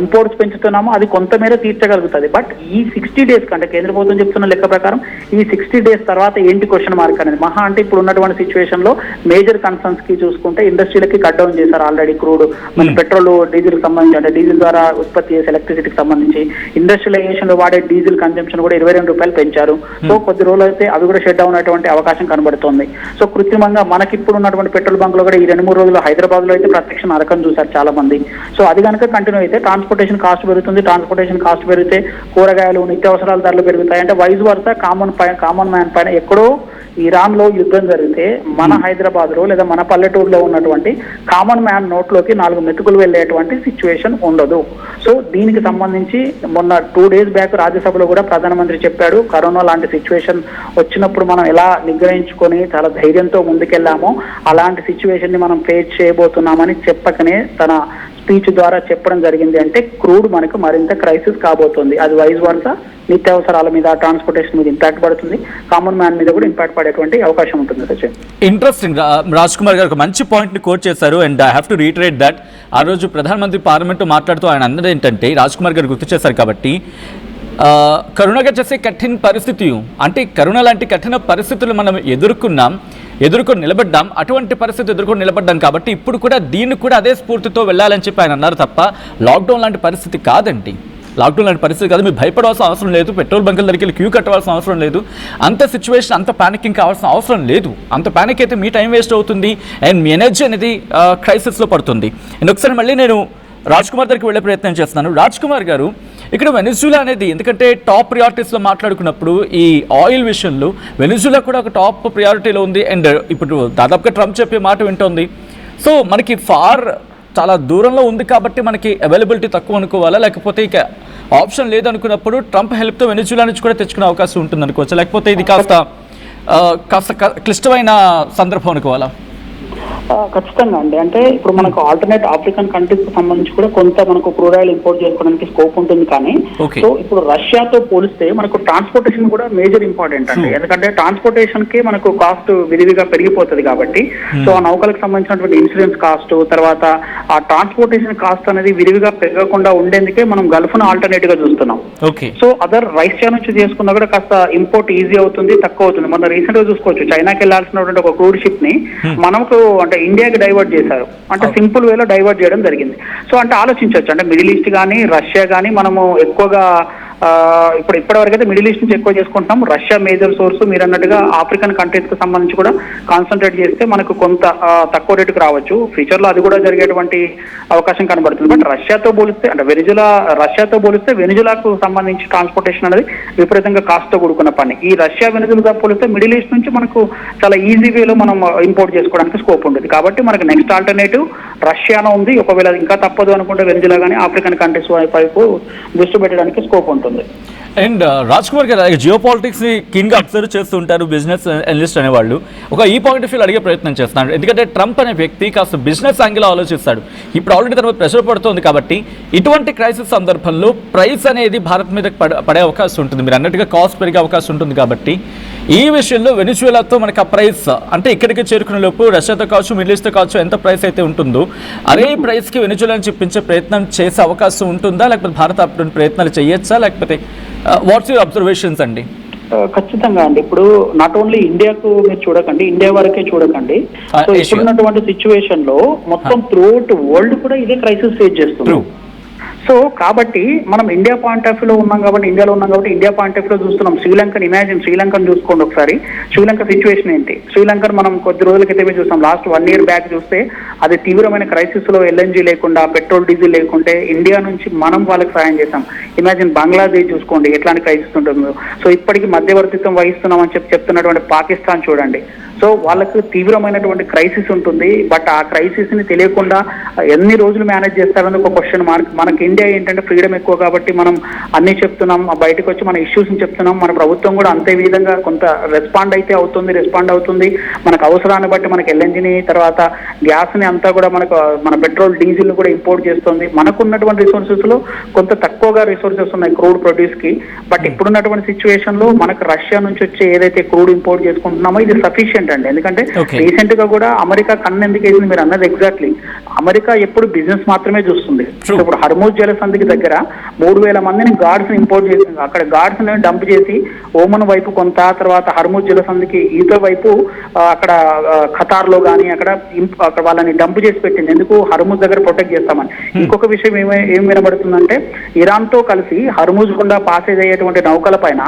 ఇంపోర్ట్స్ పెంచుతున్నాము, అది కొంతమేర తీర్చగలుగుతుంది. బట్ ఈ 60 డేస్ కంటే కేంద్ర ప్రభుత్వం చెప్తున్న లెక్క ప్రకారం ఈ 60 డేస్ తర్వాత ఏంటి క్వశ్చన్ మార్క్ అనేది మహా అంటే ఇప్పుడు ఉన్నటువంటి సిచ్యువేషన్ లో మేజర్ కన్సర్న్స్ కి చూసుకుంటే ఇండస్ట్రీలకి కట్ డౌన్ చేశారు ఆల్రెడీ. క్రూడ్ మన పెట్రోల్, డీజిల్ సంబంధించి అంటే డీజిల్ ద్వారా ఉత్పత్తి చేసే ఎలక్ట్రిసిటీకి సంబంధించి ఇండస్ట్రియలైజేషన్ లో వాడే డీజిల్ కన్జంప్షన్ కూడా 22 రూపాయలు పెంచారు. సో కొద్ది రోజులు అయితే అవి కూడా షట్ డౌన్ అటువంటి అవకాశం కనబడుతోంది. సో కృత్రిమంగా మనకి ఇప్పుడు ఉన్నటువంటి పెట్రోల్ బంక్ లో కూడా ఈ 2-3 రోజులు హైదరాబాద్ లో అయితే ప్రత్యక్ష నరకం చూశారు చాలా మంది. సో అది కనుక కంటిన్యూ అయితే ట్రాన్స్పోర్టేషన్ కాస్ట్ పెరుగుతుంది. ట్రాన్స్పోర్టేషన్ కాస్ట్ పెరిగితే కూరగాయలు, నిత్యావసరాల ధరలు పెరుగుతాయి. అంటే వైజ్ వర్స కామన్ మ్యాన్ పైన ఎక్కడో ఇరాన్ లో యుద్ధం జరిగితే మన హైదరాబాద్ లో లేదా మన పల్లెటూరులో ఉన్నటువంటి కామన్ మ్యాన్ నోట్లోకి 4 మెతుకులు వెళ్ళేటువంటి సిచ్యువేషన్ ఉండదు. సో దీనికి సంబంధించి మొన్న 2 డేస్ బ్యాక్ రాజ్యసభలో కూడా ప్రధానమంత్రి చెప్పాడు, కరోనా లాంటి సిచ్యువేషన్ వచ్చినప్పుడు మనం ఎలా నిగ్రహించుకొని చాలా ధైర్యంతో ముందుకెళ్లామో అలాంటి సిచ్యువేషన్ ని మనం ఫేస్ చేయబోతున్నామని చెప్పకనే తన స్పీచ్ ద్వారా చెప్పడం జరిగింది. అంటే క్రూడ్ మనకు మరింత క్రైసిస్ కాబోతుంది. అది వైజ్ వర్స నిత్యావసరాల మీద, ట్రాన్స్పోర్టేషన్ మీద ఇంపాక్ట్ పడుతుంది, కామన్ మ్యాన్ మీద కూడా ఇంపాక్ట్ పడేటువంటి అవకాశం ఉంటుంది. సచిన్, ఇంట్రెస్టింగ్. రాజ్ కుమార్ గారు ఒక మంచి పాయింట్ ని కోట్ చేశారు and I have to reiterate that. ఆ రోజు ప్రధానమంత్రి పార్లమెంట్ మాట్లాడుతూ ఆయన అన్నది ఏంటంటే, రాజ్ కుమార్ గారు గుర్తు చేశారు కాబట్టి కరోనాగా చేసే కఠిన పరిస్థితి అంటే కరోనా లాంటి కఠిన పరిస్థితులు మనం ఎదుర్కొని నిలబడ్డాం. అటువంటి పరిస్థితి ఎదుర్కొని నిలబడ్డాం కాబట్టి ఇప్పుడు కూడా దీన్ని కూడా అదే స్ఫూర్తితో వెళ్ళాలని చెప్పి ఆయన అన్నారు తప్ప లాక్డౌన్ లాంటి పరిస్థితి కాదండి. లాక్డౌన్ లాంటి పరిస్థితి కాదు, మీరు భయపడాల్సిన అవసరం లేదు, పెట్రోల్ బంకుల దగ్గరికి వెళ్ళి క్యూ కట్టవలసిన అవసరం లేదు, అంత సిచ్యువేషన్ అంత ప్యానికింగ్ కావాల్సిన అవసరం లేదు. అంత ప్యానిక్ అయితే మీ టైం వేస్ట్ అవుతుంది అండ్ మీ ఎనర్జీ అనేది క్రైసిస్లో పడుతుంది. అండ్ ఒకసారి మళ్ళీ నేను రాజ్ కుమార్ దగ్గరికి వెళ్ళే ప్రయత్నం చేస్తున్నాను. రాజ్ కుమార్ గారు, ఇక్కడ వెనిజులా అనేది ఎందుకంటే టాప్ ప్రియారిటీస్లో మాట్లాడుకున్నప్పుడు ఈ ఆయిల్ విషయంలో వెనిజులా కూడా ఒక టాప్ ప్రియారిటీలో ఉంది. అండ్ ఇప్పుడు దాదాపుగా ట్రంప్ చెప్పే మాట వింటోంది. సో మనకి చాలా దూరంలో ఉంది కాబట్టి మనకి అవైలబిలిటీ తక్కువ అనుకోవాలా, లేకపోతే ఇక ఆప్షన్ లేదనుకున్నప్పుడు ట్రంప్ హెల్ప్తో వెనిజులా నుంచి కూడా తెచ్చుకునే అవకాశం ఉంటుంది అనుకోవచ్చా, లేకపోతే ఇది కాస్త క్లిష్టమైన సందర్భం అనుకోవాలా? ఖచ్చితంగా అండి. అంటే ఇప్పుడు మనకు ఆల్టర్నేట్ ఆఫ్రికన్ కంట్రీస్ కి సంబంధించి కూడా కొంత మనకు క్రూడ్ ఆయిల్ ఇంపోర్ట్ చేసుకోవడానికి స్కోప్ ఉంటుంది. కానీ సో ఇప్పుడు రష్యాతో పోలిస్తే మనకు ట్రాన్స్పోర్టేషన్ కూడా మేజర్ ఇంపార్టెంట్ అండి. ఎందుకంటే ట్రాన్స్పోర్టేషన్ కి మనకు కాస్ట్ విరివిగా పెరిగిపోతుంది కాబట్టి సో ఆ నౌకలకు సంబంధించినటువంటి ఇన్సూరెన్స్ కాస్ట్, తర్వాత ఆ ట్రాన్స్పోర్టేషన్ కాస్ట్ అనేది విరివిగా పెరగకుండా ఉండేందుకే మనం గల్ఫ్ ను ఆల్టర్నేట్ గా చూస్తున్నాం. సో అదర్ రష్యా నుంచి చేసుకున్నా కూడా కాస్త ఇంపోర్ట్ ఈజీ అవుతుంది, తక్కువ అవుతుంది. మన రీసెంట్ గా చూసుకోవచ్చు, చైనాకి వెళ్లాల్సినటువంటి ఒక క్రూడ్ షిప్ ని మనకు అంటే ఇండియాకి డైవర్ట్ చేశారు. అంటే సింపుల్ వేలో డైవర్ట్ చేయడం జరిగింది. సో అంటే ఆలోచించవచ్చు, అంటే మిడిల్ ఈస్ట్ కానీ రష్యా కానీ మనము ఎక్కువగా ఇప్పటివరకు అయితే మిడిల్ ఈస్ట్ నుంచి ఎక్కువ చేసుకుంటున్నాం. రష్యా మేజర్ సోర్స్, మీరు అన్నట్టుగా ఆఫ్రికన్ కంట్రీస్ కి సంబంధించి కూడా కాన్సన్ట్రేట్ చేస్తే మనకు కొంత తక్కువ రేటుకు రావచ్చు. ఫ్యూచర్ లో అది కూడా జరిగేటువంటి అవకాశం కనబడుతుంది. బట్ రష్యాతో పోలిస్తే అంటే రష్యాతో పోలిస్తే వెనిజులాకు సంబంధించి ట్రాన్స్పోర్టేషన్ అనేది విపరీతంగా కాస్ట్ తో కూడుకున్న పని. ఈ రష్యా వెనిజులాతో పోలిస్తే మిడిల్ ఈస్ట్ నుంచి మనకు చాలా ఈజీ వేలో మనం ఇంపోర్ట్ చేసుకోవడానికి స్కోప్ ఉంటుంది. కాబట్టి మనకు నెక్స్ట్ ఆల్టర్నేటివ్ రష్యాలో ఉంది. ఒకవేళ ఇంకా తప్పదు అనుకుంటే వెనిజులా కానీ ఆఫ్రికన్ కంట్రీస్ వైపు దృష్టి పెట్టడానికి స్కోప్ ఉంటుంది. అండ్ రాజ్ కుమార్ గారు, జియో పాలిటిక్స్ ని కింగ్ అబ్జర్వ్ చేస్తూ ఉంటారు బిజినెస్ అనలిస్ట్ అనేవాళ్ళు. ఈ పాయింట్ ఆఫ్ వ్యూ అడిగే ప్రయత్నం చేస్తున్నాడు. ఎందుకంటే ట్రంప్ అనే వ్యక్తి కాస్త బిజినెస్ యాంగిల్ ఆలోచిస్తాడు. ఇప్పుడు ఆల్రెడీ తన ప్రెషర్ పడుతుంది కాబట్టి ఇటువంటి క్రైసిస్ సందర్భంలో ప్రైస్ అనేది భారత్ మీద పడే అవకాశం ఉంటుంది. మీరు అన్నట్టుగా కాస్ట్ పెరిగే అవకాశం ఉంటుంది. కాబట్టి ఈ విషయంలో వెనిజులాతో మనకి ఆ ప్రైస్ అంటే ఇక్కడికి చేరుకునే లోపు రష్యాతో కావచ్చు, మిడిల్ ఈస్ట్తో కావచ్చు, ఎంత ప్రైస్ అయితే ఉంటుందో అదే ప్రైస్కి వెనిజులాని చెప్పించే ప్రయత్నం చేసే అవకాశం ఉంటుందా, లేకపోతే భారత్ అటువంటి ప్రయత్నాలు చేయొచ్చా, లేకపోతే వాట్స్ యువర్ అబ్జర్వేషన్స్ అండి? ఖచ్చితంగా అండి. ఇప్పుడు నాట్ ఓన్లీ ఇండియాకు మీరు చూడకండి, ఇండియా వరకే చూడకండి. సో ఇప్పుడున్నటువంటి సిచ్యువేషన్ లో మొత్తం త్రూఅవుట్ వరల్డ్ కూడా ఇదే క్రైసిస్ ఫేస్ చేస్తుంది. సో కాబట్టి మనం ఇండియా పాయింట్ ఆఫ్ వ్యూలో ఉన్నాం కాబట్టి, ఇండియాలో ఉన్నాం కాబట్టి ఇండియా పాయింట్ ఆఫ్ వ్యూలో చూస్తున్నాం. శ్రీలంకన్ ఇమాజిన్, శ్రీలంకను చూసుకోండి ఒకసారి. శ్రీలంక సిచ్యువేషన్ ఏంటి? శ్రీలంకను మనం కొద్ది రోజుల క్రితమే చూస్తాం. లాస్ట్ 1 year బ్యాక్ చూస్తే అది తీవ్రమైన క్రైసిస్ లో ఎల్ఎన్జీ లేకుండా, పెట్రోల్ డీజిల్ లేకుంటే ఇండియా నుంచి మనం వాళ్ళకి సాయం చేస్తాం. ఇమాజిన్ బంగ్లాదేశ్ చూసుకోండి ఎట్లాంటి క్రైసిస్ ఉంటుందో. సో ఇప్పటికీ మధ్యవర్తిత్వం వహిస్తున్నామని చెప్తున్నటువంటి పాకిస్తాన్ చూడండి. సో వాళ్ళకు తీవ్రమైనటువంటి క్రైసిస్ ఉంటుంది. బట్ ఆ క్రైసిస్ ని తెలియకుండా ఎన్ని రోజులు మేనేజ్ చేస్తారని ఒక క్వశ్చన్ మార్క్. మనకి ఇండియా ఏంటంటే ఫ్రీడమ్ ఎక్కువ కాబట్టి మనం అన్ని చెప్తున్నాం, బయటకు వచ్చి మన ఇష్యూస్ ని చెప్తున్నాం. మన ప్రభుత్వం కూడా అంతే విధంగా కొంత రెస్పాండ్ అవుతుంది. మనకు అవసరాన్ని బట్టి మనకి ఎల్ఎన్జీని, తర్వాత గ్యాస్ ని అంతా కూడా మన పెట్రోల్ డీజిల్ ని కూడా ఇంపోర్ట్ చేస్తుంది. మనకున్నటువంటి రిసోర్సెస్ లో కొంత తక్కువగా రిసోర్సెస్ ఉన్నాయి క్రూడ్ ప్రొడ్యూస్ కి. బట్ ఇప్పుడున్నటువంటి సిచ్యువేషన్ లో మనకు రష్యా నుంచి వచ్చే ఏదైతే క్రూడ్ ఇంపోర్ట్ చేసుకుంటున్నామో ఇది సఫిషియెంట్ అండి. ఎందుకంటే రీసెంట్ గా కూడా అమెరికా కన్ను ఎందుకు వేసింది మీరు అన్నది ఎగ్జాక్ట్లీ. అమెరికా ఎప్పుడు బిజినెస్ మాత్రమే చూస్తుంది. ఇప్పుడు హర్మూజ్ జలసంధికి దగ్గర 3000 మందిని గార్డ్స్ ఇంపోర్ట్ చేసి అక్కడ గార్డ్స్ డంప్ చేసి ఓమన్ వైపు కొంత, తర్వాత హర్మూజ్ జలసంధికి ఈతో వైపు అక్కడ ఖతార్ లో కానీ అక్కడ వాళ్ళని డంప్ చేసి పెట్టింది. ఎందుకు? హర్మూజ్ దగ్గర ప్రొటెక్ట్ చేస్తామని. ఇంకొక విషయం ఏం వినబడుతుందంటే ఇరాన్ తో కలిసి హర్మూజ్ గుండా పాసేజ్ అయ్యేటువంటి నౌకల పైన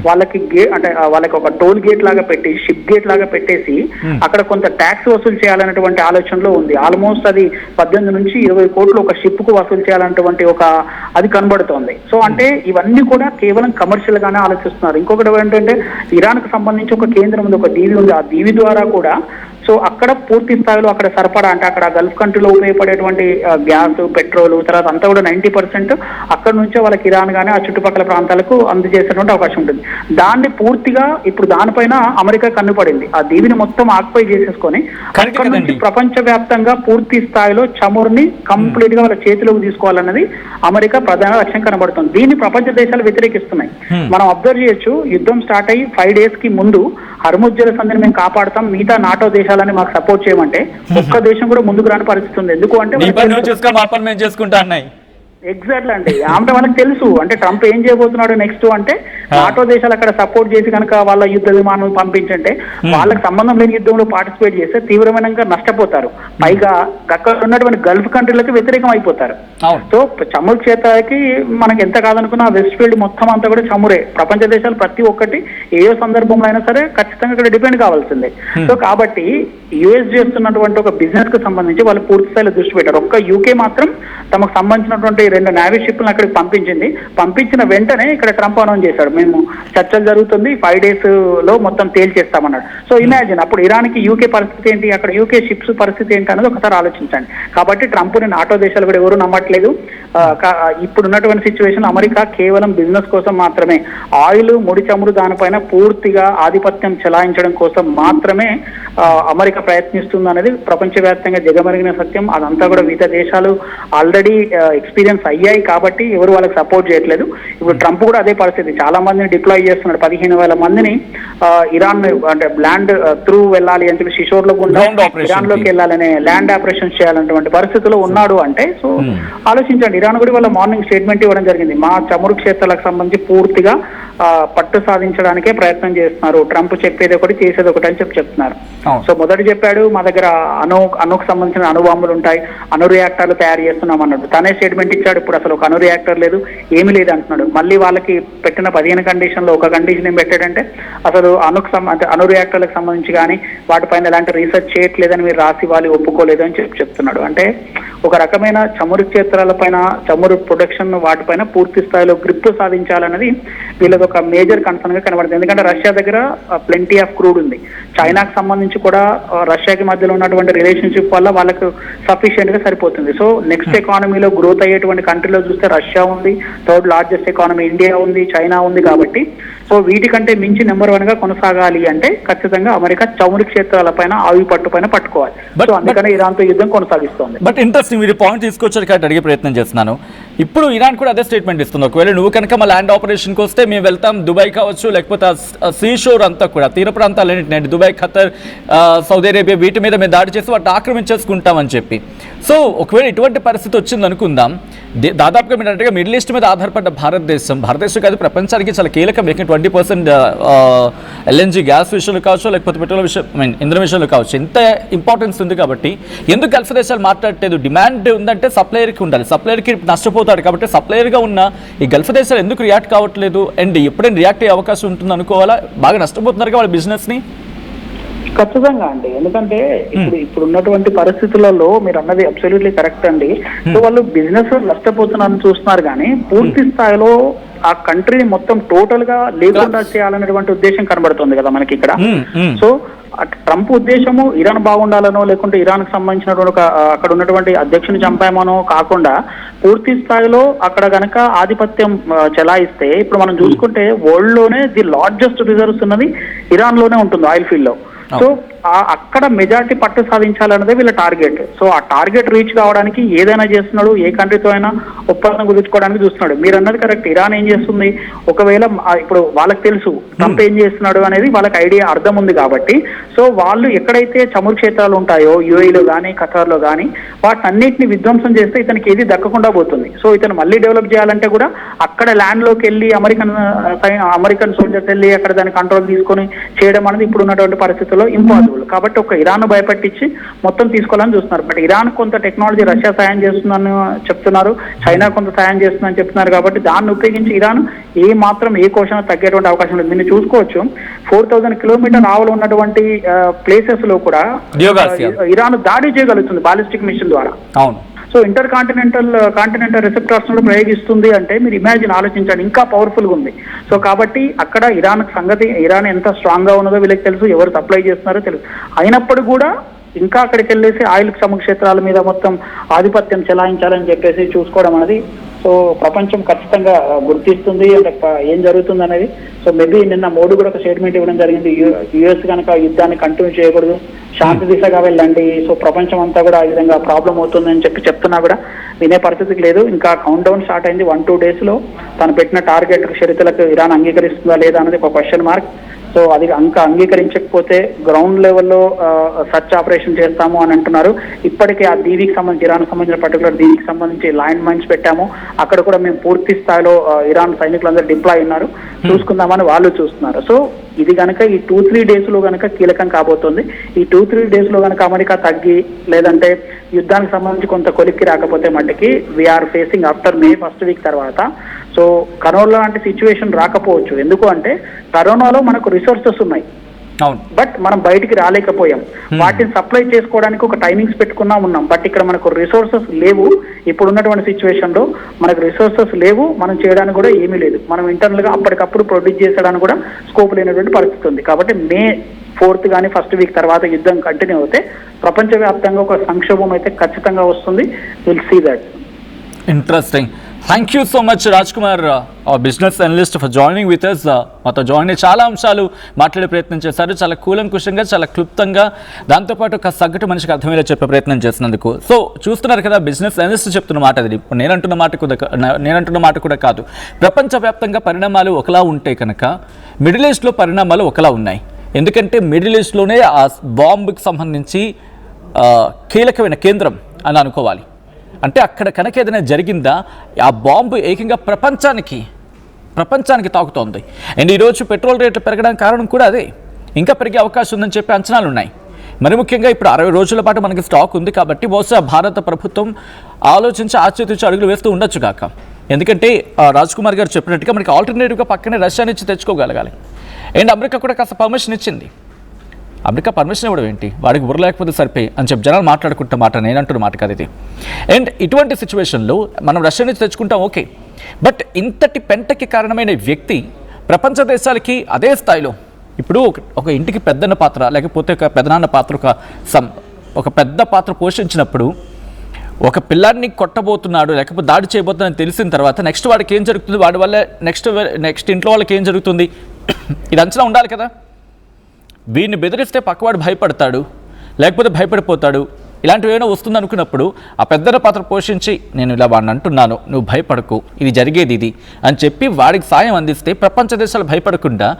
వాళ్ళకి ఒక టోల్ గేట్ లాగా పెట్టి, షిప్ గేట్ లాగా పెట్టేసి అక్కడ కొంత ట్యాక్స్ వసూలు చేయాలనేటువంటి ఆలోచనలో ఉంది. ఆల్మోస్ట్ అది 18 నుంచి 20 కోట్లు ఒక షిప్ కు వసూలు చేయాలన్నటువంటి అది కనబడుతోంది. సో అంటే ఇవన్నీ కూడా కేవలం కమర్షియల్ గానే ఆలోచిస్తున్నారు. ఇంకొకటి ఏంటంటే ఇరాన్ కు సంబంధించి ఒక కేంద్రం ఉంది, ఒక దీవి ఉంది. ఆ దీవి ద్వారా కూడా సో అక్కడ పూర్తి స్థాయిలో అక్కడ సరఫరా అంటే అక్కడ గల్ఫ్ కంట్రీలో ఉపయోగపడేటువంటి గ్యాస్, పెట్రోల్, తర్వాత అంతా కూడా 90% అక్కడ నుంచే వాళ్ళకి ఇరాన్ కానీ ఆ చుట్టుపక్కల ప్రాంతాలకు అందజేసేటువంటి అవకాశం ఉంటుంది. దాన్ని పూర్తిగా ఇప్పుడు దానిపైన అమెరికా కన్నుపడింది. ఆ దీవిని మొత్తం ఆక్యుపై చేసేసుకొని అక్కడ నుంచి ప్రపంచ వ్యాప్తంగా పూర్తి స్థాయిలో చమురుని కంప్లీట్ గా వాళ్ళ చేతిలోకి తీసుకోవాలన్నది అమెరికా ప్రధాన లక్ష్యం కనబడుతుంది. దీన్ని ప్రపంచ దేశాలు వ్యతిరేకిస్తున్నాయి. మనం అబ్జర్వ్ చేయొచ్చు, యుద్ధం స్టార్ట్ అయ్యి 5 days కి ముందు హర్ముజ్ జలసంధిని మేము కాపాడుతాం, మిగతా నాటో దేశాలని మాకు సపోర్ట్ చేయమంటే ఒక్క దేశం కూడా ముందుకు రాని పరిస్థితి ఉంది. ఎందుకు అంటే ఎగ్జాక్ట్లీ అండి. ఆమె వాళ్ళకి తెలుసు అంటే ట్రంప్ ఏం చేయబోతున్నాడు నెక్స్ట్ అంటే నాటో దేశాలు అక్కడ సపోర్ట్ చేసి కనుక వాళ్ళ యుద్ధ విమానం పంపించంటే వాళ్ళకి సంబంధం లేని యుద్ధంలో పార్టిసిపేట్ చేస్తే తీవ్రమైన నష్టపోతారు. పైగా అక్కడ ఉన్నటువంటి గల్ఫ్ కంట్రీలకు వ్యతిరేకం అయిపోతారు. సో చమురు క్షేత్రాలకి మనకి ఎంత కాదనుకున్నా వెస్ట్ ఫీల్డ్ మొత్తం అంతా కూడా చమురే. ప్రపంచ దేశాలు ప్రతి ఒక్కటి ఏ సందర్భంలో అయినా సరే ఖచ్చితంగా ఇక్కడ డిపెండ్ కావాల్సిందే. సో కాబట్టి యుఎస్ చేస్తున్నటువంటి ఒక బిజినెస్ కు సంబంధించి వాళ్ళు పూర్తి స్థాయిలో దృష్టి పెట్టారు. ఒక్క యూకే మాత్రం తమకు సంబంధించినటువంటి 2 నేవీ షిప్లను అక్కడికి పంపించింది. పంపించిన వెంటనే ఇక్కడ ట్రంప్ అనౌన్స్ చేశాడు, మేము చర్చలు జరుగుతుంది 5 days లో మొత్తం తేల్చేస్తామన్నాడు. సో ఇమాజిన్ అప్పుడు ఇరాన్కి యూకే పరిస్థితి ఏంటి, అక్కడ యూకే షిప్స్ పరిస్థితి ఏంటి అనేది ఒకసారి ఆలోచించండి. కాబట్టి ట్రంప్ని నాటో దేశాలు కూడా ఎవరు నమ్మట్లేదు. ఇప్పుడు ఉన్నటువంటి సిచ్యువేషన్ అమెరికా కేవలం బిజినెస్ కోసం మాత్రమే, ఆయిల్ ముడి చమురు దానిపైన పూర్తిగా ఆధిపత్యం చెలాయించడం కోసం మాత్రమే అమెరికా ప్రయత్నిస్తుంది అనేది ప్రపంచవ్యాప్తంగా జగమరిగిన సత్యం. అదంతా కూడా వివిధ దేశాలు ఆల్రెడీ ఎక్స్పీరియన్స్ అయ్యాయి కాబట్టి ఎవరు వాళ్ళకి సపోర్ట్ చేయట్లేదు. ఇప్పుడు ట్రంప్ కూడా అదే పరిస్థితి, చాలా మందిని డిప్లాయ్ చేస్తున్నాడు. 15,000 మందిని ఇరాన్ అంటే ల్యాండ్ త్రూ వెళ్ళాలి అని చెప్పి శిశోర్లో గుండా ఇరాన్ లోకి వెళ్ళాలనే ల్యాండ్ ఆపరేషన్ చేయాలన్నటువంటి పరిస్థితిలో ఉన్నాడు అంటే సో ఆలోచించండి. ఇరాన్ కూడా వాళ్ళ మార్నింగ్ స్టేట్మెంట్ ఇవ్వడం జరిగింది, మా చమురు క్షేత్రాలకు సంబంధించి పూర్తిగా పట్టు సాధించడానికే ప్రయత్నం చేస్తున్నారు, ట్రంప్ చెప్పేది ఒకటి చేసేది ఒకటి అని చెప్తున్నారు. సో మొదటి చెప్పాడు మా దగ్గర అణుకు సంబంధించిన అణుబాంబులు ఉంటాయి, అణు రియాక్టర్లు తయారు చేస్తున్నాం అన్నాడు. తనే స్టేట్మెంట్ ఇచ్చాడు ఇప్పుడు అసలు ఒక అణు రియాక్టర్ లేదు, ఏమీ లేదు అంటున్నాడు. మళ్ళీ వాళ్ళకి పెట్టిన 15 కండిషన్లో ఒక కండిషన్ ఏం పెట్టాడంటే అసలు అణు రియాక్టర్లకు సంబంధించి కానీ వాటిపైన ఎలాంటి రీసెర్చ్ చేయట్లేదని మీరు రాసి వాళ్ళు ఒప్పుకోలేదు అని చెప్తున్నాడు. అంటే ఒక రకమైన చమురు క్షేత్రాలపైన చమురు ప్రొడక్షన్ వాటిపైన పూర్తి స్థాయిలో గ్రిప్ సాధించాలన్నది వీళ్ళకి ఒక మేజర్ కన్సర్న్ గా కనబడుతుంది. ఎందుకంటే రష్యా దగ్గర ప్లెంటీ ఆఫ్ క్రూడ్ ఉంది, చైనాకు సంబంధించి కూడా రష్యాకి మధ్యలో ఉన్నటువంటి రిలేషన్షిప్ వల్ల వాళ్ళకు సఫిషియెంట్ గా సరిపోతుంది. సో నెక్స్ట్ ఎకానమీలో గ్రోత్ అయ్యేటువంటి కంట్రీలో చూస్తే రష్యా ఉంది, 3rd లార్జెస్ట్ ఎకానమీ ఇండియా ఉంది, చైనా ఉంది. కాబట్టి సో వీటికంటే మించి నెంబర్ 1 గా కొనసాగాలి అంటే ఖచ్చితంగా అమెరికా చమురు క్షేత్రాలపైన ఆవి పట్టుపైన పట్టుకోవాలి. సో అందుకనే ఇరాన్తో యుద్ధం కొనసాగిస్తోంది. బట్ ఇంట్రెస్టింగ్, మీరు పాయింట్ తీసుకొచ్చారు కాబట్టి అడిగే ప్రయత్నం చేస్తున్నాను. ఇప్పుడు ఇరాన్ కూడా అదే స్టేట్మెంట్ ఇస్తుంది, ఒకవేళ నువ్వు కనుక మా ల్యాండ్ ఆపరేషన్కి వస్తే మేము వెళ్తాం, దుబాయ్ కావచ్చు లేకపోతే సీ షోర్ అంతా కూడా తీర ప్రాంతాలన్నింటినీ దుబాయ్, ఖతర్, సౌదీ అరేబియా వీటి మీద మేము దాడి చేసి వాటిని ఆక్రమించేసుకుంటామని చెప్పి. సో ఒకవేళ ఇటువంటి పరిస్థితి వచ్చింది అనుకుందాం, దాదాపుగా మీరు అంటే మిడిల్ ఈస్ట్ మీద ఆధారపడ్డ భారతదేశం కాదు ప్రపంచానికి చాలా కీలకం. 20% ఎల్ఎన్జీ గ్యాస్ విషయంలో కావచ్చు లేకపోతే పెట్రోల్ విషయం ఇంధన విషయంలో కావచ్చు ఎంత ఇంపార్టెన్స్ ఉంది. కాబట్టి ఎందుకు గల్ఫ్ దేశాలు మాట్లాడలేదు? డిమాండ్ ఉందంటే సప్లయర్కి ఉండాలి, సప్లయర్కి నష్టపోతాడు. కాబట్టి సప్లయర్గా ఉన్న ఈ గల్ఫ్ దేశాలు ఎందుకు రియాక్ట్ కావట్లేదు? అండ్ ఎప్పుడైనా రియాక్ట్ అయ్యే అవకాశం ఉంటుంది అనుకోవాలా? బాగా నష్టపోతున్నారు వాళ్ళ బిజినెస్ని. ఖచ్చితంగా అండి, ఎందుకంటే ఇప్పుడు ఉన్నటువంటి పరిస్థితులలో మీరు అన్నది అబ్సల్యూట్లీ కరెక్ట్ అండి. సో వాళ్ళు బిజినెస్ నష్టపోతున్నారని చూస్తున్నారు కానీ పూర్తి స్థాయిలో ఆ కంట్రీని మొత్తం టోటల్ గా లేకుండా చేయాలనేటువంటి ఉద్దేశం కనబడుతుంది కదా మనకి ఇక్కడ. సో ట్రంప్ ఉద్దేశము ఇరాన్ బాగుండాలనో లేకుంటే ఇరాన్ కి సంబంధించినటువంటి అక్కడ ఉన్నటువంటి అధ్యక్షుని చంపామనో కాకుండా పూర్తి స్థాయిలో అక్కడ గనక ఆధిపత్యం చెలాయిస్తే ఇప్పుడు మనం చూసుకుంటే వరల్డ్ లోనే ది లార్జెస్ట్ రిజర్వ్స్ ఉన్నది ఇరాన్ లోనే ఉంటుంది ఆయిల్ ఫీల్డ్ లో. సో అక్కడ మెజారిటీ పట్టు సాధించాలన్నదే వీళ్ళ టార్గెట్. సో ఆ టార్గెట్ రీచ్ కావడానికి ఏదైనా చేస్తున్నాడు, ఏ కంట్రీతో అయినా ఒప్పందం కుదుర్చుకోవడానికి చూస్తున్నాడు. మీరు అన్నది కరెక్ట్, ఇరాన్ ఏం చేస్తుంది, ఒకవేళ ఇప్పుడు వాళ్ళకి తెలుసు ట్రంప్ ఏం చేస్తున్నాడు అనేది వాళ్ళకి ఐడియా అర్థం ఉంది కాబట్టి సో వాళ్ళు ఎక్కడైతే చమురు క్షేత్రాలు ఉంటాయో యూఏఈలో కానీ ఖతార్లో కానీ వాటిని అన్నింటినీ విధ్వంసం చేస్తే ఇతనికి ఏది దక్కకుండా పోతుంది. సో ఇతను మళ్ళీ డెవలప్ చేయాలంటే కూడా అక్కడ ల్యాండ్లోకి వెళ్ళి అమెరికన్ సోల్జర్స్ వెళ్ళి అక్కడ దాన్ని కంట్రోల్ తీసుకొని చేయడం అనేది ఇప్పుడు ఉన్నటువంటి పరిస్థితుల్లో ఇంపాసిబుల్. కాబట్టి ఒక ఇరాన్ భయపెట్టించి మొత్తం తీసుకోవాలని చూస్తున్నారు. బట్ ఇరాన్ కొంత టెక్నాలజీ రష్యా సాయం చేస్తుందని చెప్తున్నారు, చైనా కొంత సాయం చేస్తుందని చెప్తున్నారు. కాబట్టి దాన్ని ఉపయోగించి ఇరాన్ ఏ మాత్రం ఏ కోశం తగ్గేటువంటి అవకాశం లేదు. దీన్ని చూసుకోవచ్చు, 4000 కిలోమీటర్ ఆవులు ఉన్నటువంటి ప్లేసెస్ లో కూడా ఇరాన్ దాడి చేయగలుగుతుంది బాలిస్టిక్ మిషన్ ద్వారా. సో కాంటినెంటల్ రిసెప్టార్స్ కూడా ప్రయోగిస్తుంది అంటే మీరు ఇమాజిన్ ఆలోచించండి, ఇంకా పవర్ఫుల్ గా ఉంది. సో కాబట్టి అక్కడ ఇరాన్ ఎంత స్ట్రాంగ్ గా ఉన్నదో వీళ్ళకి తెలుసు, ఎవరు సప్లై చేస్తున్నారో తెలుసు. అయినప్పుడు కూడా ఇంకా అక్కడికి వెళ్ళేసి ఆయిల్ చమురు క్షేత్రాల మీద మొత్తం ఆధిపత్యం చెలాయించాలని చెప్పేసి చూసుకోవడం అనేది సో ప్రపంచం ఖచ్చితంగా గుర్తిస్తుంది అంటే ఏం జరుగుతుంది అనేది. సో మేబీ నిన్న మోడీ కూడా ఒక స్టేట్మెంట్ ఇవ్వడం జరిగింది, యుఎస్ కనుక యుద్ధాన్ని కంటిన్యూ చేయకూడదు, శాంతి దిశగా వెళ్ళండి. సో ప్రపంచం అంతా కూడా ఆ విధంగా ప్రాబ్లం అవుతుందని చెప్తున్నా కూడా వినే పరిస్థితికి లేదు. ఇంకా కౌంట్ డౌన్ స్టార్ట్ అయింది, 1-2 days లో తను పెట్టిన టార్గెట్ షరతులకు ఇరాన్ అంగీకరిస్తుందా లేదా అనేది ఒక క్వశ్చన్ మార్క్. సో అది అంగీకరించకపోతే గ్రౌండ్ లెవెల్లో సర్చ్ ఆపరేషన్ చేస్తాము అని అంటున్నారు. ఇప్పటికే ఆ దీవికి సంబంధించి ఇరాన్ సంబంధించిన పర్టికులర్ దీవికి సంబంధించి ల్యాండ్ మైన్స్ పెట్టాము, అక్కడ కూడా మేము పూర్తి స్థాయిలో ఇరాన్ సైనికులందరూ డిప్లాయ్ ఉన్నారు, చూసుకుందామని వాళ్ళు చూస్తున్నారు. సో ఇది కనుక ఈ 2-3 days లో కనుక కీలకం కాబోతుంది. ఈ 2-3 days లో కనుక అమెరికా తగ్గి లేదంటే యుద్ధానికి సంబంధించి కొంత కొలిక్కి రాకపోతే మట్టుకి వీఆర్ ఫేసింగ్ ఆఫ్టర్ మే 1st week తర్వాత సో కరోనా లాంటి సిచ్యువేషన్ రాకపోవచ్చు. ఎందుకు అంటే కరోనాలో మనకు రిసోర్సెస్ ఉన్నాయి, బట్ మనం బయటికి రాలేకపోయాం. వాటిని సప్లై చేసుకోవడానికి ఒక టైమింగ్స్ ఉన్నాం, బట్ ఇక్కడ మనకు రిసోర్సెస్ లేవు. ఇప్పుడు ఉన్నటువంటి సిచ్యువేషన్ లో మనకు రిసోర్సెస్ లేవు, మనం చేయడానికి కూడా ఏమీ లేదు. మనం ఇంటర్నల్ గా అప్పటికప్పుడు ప్రొడ్యూస్ చేసడానికి కూడా స్కోప్ లేనటువంటి పరిస్థితి ఉంది. కాబట్టి మే 4th కానీ 1st week తర్వాత యుద్ధం కంటిన్యూ అవుతే ప్రపంచవ్యాప్తంగా ఒక సంక్షోభం అయితే ఖచ్చితంగా వస్తుంది. Will see that. Interesting. Thank you so much Raj Kumar, business analyst, for joining with us. మాతో జాయిన్ అయ్యి చాలా అంశాలు మాట్లాడే ప్రయత్నం చేశారు, చాలా కూలంకుషంగా, చాలా క్లుప్తంగా, దాంతోపాటు ఒక సగటు మనిషికి అర్థమయ్యేలా చెప్పే ప్రయత్నం చేసినందుకు. సో చూస్తున్నారు కదా, బిజినెస్ అనలిస్ట్ చెప్తున్న మాట అది. నేనంటున్న మాట కూడా కాదు. ప్రపంచవ్యాప్తంగా పరిణామాలు ఒకలా ఉంటే కనుక మిడిల్ ఈస్ట్లో పరిణామాలు ఒకలా ఉన్నాయి. ఎందుకంటే మిడిల్ ఈస్ట్లోనే ఆ బాంబుకి సంబంధించి కీలకమైన కేంద్రం అని అనుకోవాలి. అంటే అక్కడ కనుక ఏదైనా జరిగిందా, ఆ బాంబు ఏకంగా ప్రపంచానికి తాకుతోంది. అండ్ ఈరోజు పెట్రోల్ రేట్లు పెరగడానికి కారణం కూడా అదే. ఇంకా పెరిగే అవకాశం ఉందని చెప్పి అంచనాలు ఉన్నాయి. మరి ముఖ్యంగా ఇప్పుడు 60 రోజుల పాటు మనకి స్టాక్ ఉంది కాబట్టి బహుశా భారత ప్రభుత్వం ఆలోచించి ఆచితూచి అడుగులు వేస్తూ ఉండొచ్చు కాక. ఎందుకంటే రాజ్ కుమార్ గారు చెప్పినట్టుగా మనకి ఆల్టర్నేటివ్గా పక్కనే రష్యా నుంచి తెచ్చుకోగలగాలి. అండ్ అమెరికా కూడా కాస్త పర్మిషన్ ఇచ్చింది. అమెరికా పర్మిషన్ ఇవ్వడం ఏంటి, వాడికి బుర్ర లేకపోతే సరిపోయి అని చెప్పి జనాలు మాట్లాడుకుంటే మాట, నేనంటున్న మాట కాదు ఇది. అండ్ ఇటువంటి సిచ్యువేషన్లో మనం రష్యా నుంచి తెచ్చుకుంటాం, ఓకే, బట్ ఇంతటి పెంటకి కారణమైన వ్యక్తి ప్రపంచ దేశాలకి అదే స్థాయిలో ఇప్పుడు ఒక ఇంటికి పెద్దన్న పాత్ర లేకపోతే ఒక పెదనాన్న పాత్ర ఒక పెద్ద పాత్ర పోషించినప్పుడు ఒక పిల్లాడిని కొట్టబోతున్నాడు లేకపోతే దాడి చేయబోతున్నాడని తెలిసిన తర్వాత నెక్స్ట్ వాడికి ఏం జరుగుతుంది, వాడి వల్ల నెక్స్ట్ ఇంట్లో వాళ్ళకి ఏం జరుగుతుంది, ఇది అంచనా ఉండాలి కదా. వీడిని బెదిరిస్తే పక్కవాడు భయపడతాడు లేకపోతే భయపడిపోతాడు, ఇలాంటివి ఏమైనా వస్తుంది అనుకున్నప్పుడు ఆ పెద్దల పాత్ర పోషించి నేను ఇలా వాడిని అంటున్నాను, నువ్వు భయపడకు, ఇది జరిగేది ఇది అని చెప్పి వాడికి సాయం అందిస్తే ప్రపంచ దేశాలు భయపడకుండా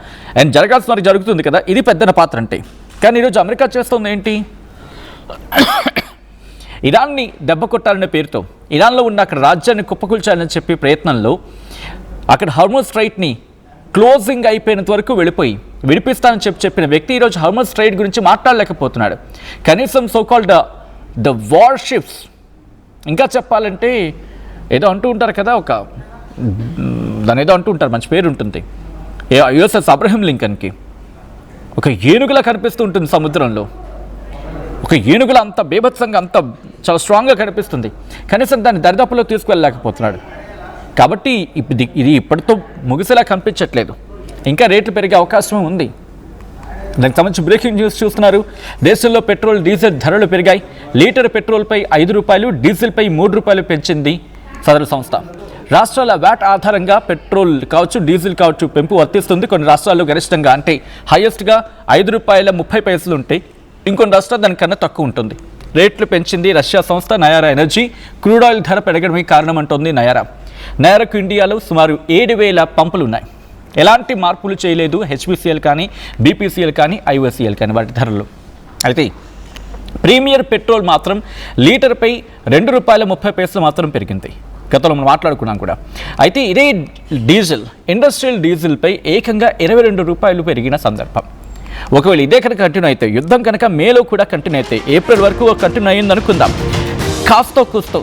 అండ్ జరగాల్సిన వారికి జరుగుతుంది కదా. ఇది పెద్దల పాత్ర అంటే. కానీ ఈరోజు అమెరికా చేస్తుంది ఏంటి, ఇరాన్ని దెబ్బ కొట్టాలనే పేరుతో ఇరాన్లో ఉన్న అక్కడ రాజ్యాన్ని కుప్పకూల్చాలని చెప్పి ప్రయత్నంలో అక్కడ హార్మోజ్ స్ట్రైట్ని క్లోజింగ్ అయిపోయినంత వరకు వెళ్ళిపోయి విడిపిస్తానని చెప్పిన వ్యక్తి ఈరోజు హార్మోజ్ స్ట్రైట్ గురించి మాట్లాడలేకపోతున్నాడు. కనీసం సోకాల్డ్ ద వార్షిప్స్, ఇంకా చెప్పాలంటే ఏదో అంటూ ఉంటారు కదా, దాని ఏదో అంటూ ఉంటారు, మంచి పేరు ఉంటుంది, యుఎస్ఎస్ అబ్రహం లింకన్కి ఒక ఏనుగులా కనిపిస్తూ ఉంటుంది సముద్రంలో, ఒక ఏనుగులా అంత బీభత్సంగా అంత చాలా స్ట్రాంగ్గా కనిపిస్తుంది, కనీసం దాన్ని దరిదాపులో తీసుకువెళ్ళలేకపోతున్నాడు. కాబట్టి ఇది ఇప్పటితో ముగిసేలా కనిపించట్లేదు, ఇంకా రేట్లు పెరిగే అవకాశం ఉంది. దానికి సంబంధించి బ్రేకింగ్ న్యూస్ చూస్తున్నారు. దేశంలో పెట్రోల్ డీజిల్ ధరలు పెరిగాయి. లీటర్ పెట్రోల్పై 5 రూపాయలు, డీజిల్పై 3 రూపాయలు పెంచింది సదరు సంస్థ. రాష్ట్రాల వ్యాట్ ఆధారంగా పెట్రోల్ కావచ్చు డీజిల్ కావచ్చు పెంపు వర్తిస్తుంది. కొన్ని రాష్ట్రాల్లో గరిష్టంగా అంటే హైయెస్ట్గా 5 రూపాయల 30 పైసలు ఉంటే ఇంకొన్ని రాష్ట్రాలు దానికన్నా తక్కువ ఉంటుంది. రేట్లు పెంచింది రష్యా సంస్థ నయారా ఎనర్జీ. క్రూడ్ ఆయిల్ ధర పెరగడమే కారణం అంటోంది నయారాకు ఇండియాలో సుమారు 7,000 పంపులు ఉన్నాయి. ఎలాంటి మార్పులు చేయలేదు హెచ్పిసిఎల్ కానీ బీపీసీఎల్ కానీ ఐఓసీఎల్ కానీ వాటి ధరలు. అయితే ప్రీమియర్ పెట్రోల్ మాత్రం లీటర్పై 2 రూపాయల 30 పైసలు మాత్రం పెరిగింది. గతంలో మనం మాట్లాడుకున్నాం కూడా. అయితే ఇదే డీజిల్, ఇండస్ట్రియల్ డీజిల్పై ఏకంగా 22 రూపాయలు పెరిగిన సందర్భం. ఒకవేళ ఇదే కనుక కంటిన్యూ అయితే, యుద్ధం కనుక మేలో కూడా కంటిన్యూ అయితే, ఏప్రిల్ వరకు కంటిన్యూ అయ్యింది అనుకుందాం, కాస్తో కూస్తో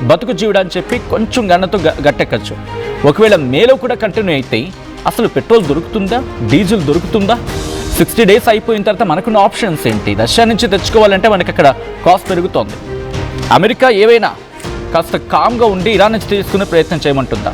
బతుకు జీవుడని చెప్పి కొంచెం గన్నతో గట్టెక్కచ్చు. ఒకవేళ మేలో కూడా కంటిన్యూ అయితే అసలు పెట్రోల్ దొరుకుతుందా, డీజిల్ దొరుకుతుందా, 60 days అయిపోయిన తర్వాత మనకున్న ఆప్షన్స్ ఏంటి, రష్యా నుంచి తెచ్చుకోవాలంటే మనకి అక్కడ కాస్ట్ పెరుగుతోంది. అమెరికా ఏవైనా కాస్త కామ్గా ఉండి ఇరాన్ నుంచి తీసుకునే ప్రయత్నం చేయమంటుందా?